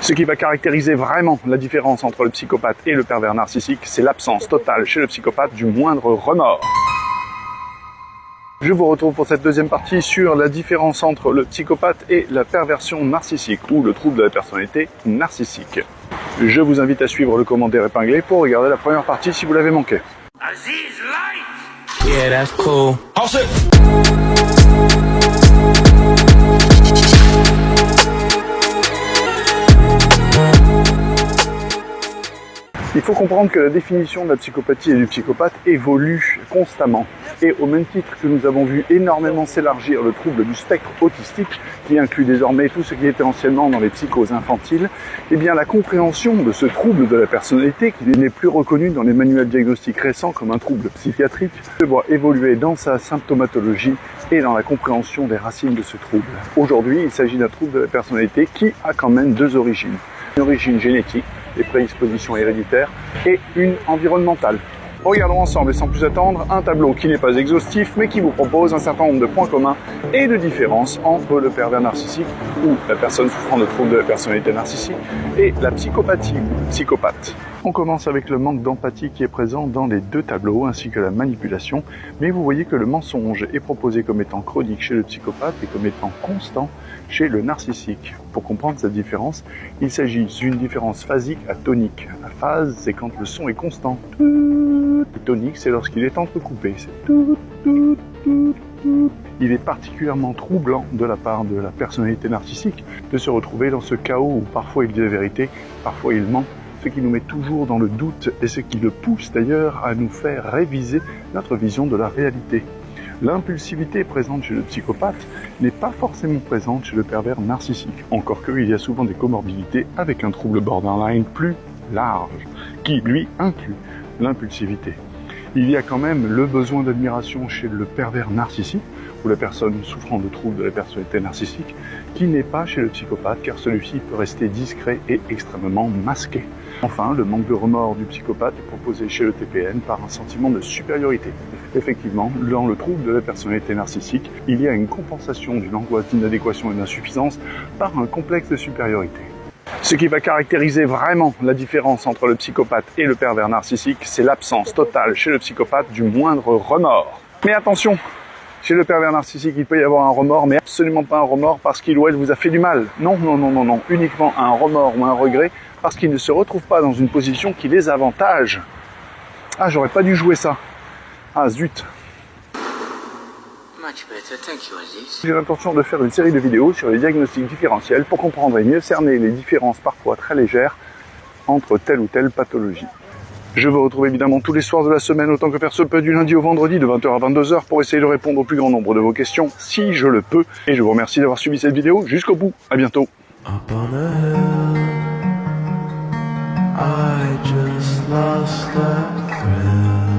Ce qui va caractériser vraiment la différence entre le psychopathe et le pervers narcissique, c'est l'absence totale chez le psychopathe du moindre remords. Je vous retrouve pour cette deuxième partie sur la différence entre le psychopathe et la perversion narcissique, ou le trouble de la personnalité narcissique. Je vous invite à suivre le commentaire épinglé pour regarder la première partie si vous l'avez manqué. Aziz Light! Yeah, that's cool. Il faut comprendre que la définition de la psychopathie et du psychopathe évolue constamment. Et au même titre que nous avons vu énormément s'élargir le trouble du spectre autistique, qui inclut désormais tout ce qui était anciennement dans les psychoses infantiles, eh bien la compréhension de ce trouble de la personnalité, qui n'est plus reconnu dans les manuels diagnostiques récents comme un trouble psychiatrique, se voit évoluer dans sa symptomatologie et dans la compréhension des racines de ce trouble. Aujourd'hui, il s'agit d'un trouble de la personnalité qui a quand même deux origines. Une origine génétique, des prédispositions héréditaires, et une environnementale. Regardons ensemble et sans plus attendre un tableau qui n'est pas exhaustif mais qui vous propose un certain nombre de points communs et de différences entre le pervers narcissique ou la personne souffrant de troubles de la personnalité narcissique et la psychopathie ou le psychopathe. On commence avec le manque d'empathie qui est présent dans les deux tableaux ainsi que la manipulation, mais vous voyez que le mensonge est proposé comme étant chronique chez le psychopathe et comme étant constant chez le narcissique. Pour comprendre cette différence, il s'agit d'une différence phasique à tonique. La phase, c'est quand le son est constant. Et tonique, c'est lorsqu'il est entrecoupé. C'est Il est particulièrement troublant de la part de la personnalité narcissique de se retrouver dans ce chaos où parfois il dit la vérité, parfois il ment, ce qui nous met toujours dans le doute et ce qui le pousse d'ailleurs à nous faire réviser notre vision de la réalité. L'impulsivité présente chez le psychopathe n'est pas forcément présente chez le pervers narcissique, encore qu'il y a souvent des comorbidités avec un trouble borderline plus large, qui lui inclut l'impulsivité. Il y a quand même le besoin d'admiration chez le pervers narcissique, ou la personne souffrant de troubles de la personnalité narcissique, qui n'est pas chez le psychopathe, car celui-ci peut rester discret et extrêmement masqué. Enfin, le manque de remords du psychopathe est proposé chez le TPN par un sentiment de supériorité. Effectivement, dans le trouble de la personnalité narcissique, il y a une compensation d'une angoisse d'inadéquation et d'insuffisance par un complexe de supériorité. Ce qui va caractériser vraiment la différence entre le psychopathe et le pervers narcissique, c'est l'absence totale chez le psychopathe du moindre remords. Mais attention, chez le pervers narcissique, il peut y avoir un remords, mais absolument pas un remords parce qu'il ou elle vous a fait du mal. Non, uniquement un remords ou un regret parce qu'ils ne se retrouvent pas dans une position qui les avantage. Ah, j'aurais pas dû jouer ça. Ah, zut. J'ai l'intention de faire une série de vidéos sur les diagnostics différentiels pour comprendre et mieux cerner les différences parfois très légères entre telle ou telle pathologie. Je vous retrouve évidemment tous les soirs de la semaine autant que faire se peut du lundi au vendredi de 20h à 22h pour essayer de répondre au plus grand nombre de vos questions si je le peux. Et je vous remercie d'avoir suivi cette vidéo jusqu'au bout. À bientôt. Up on a hill, I just lost that thrill.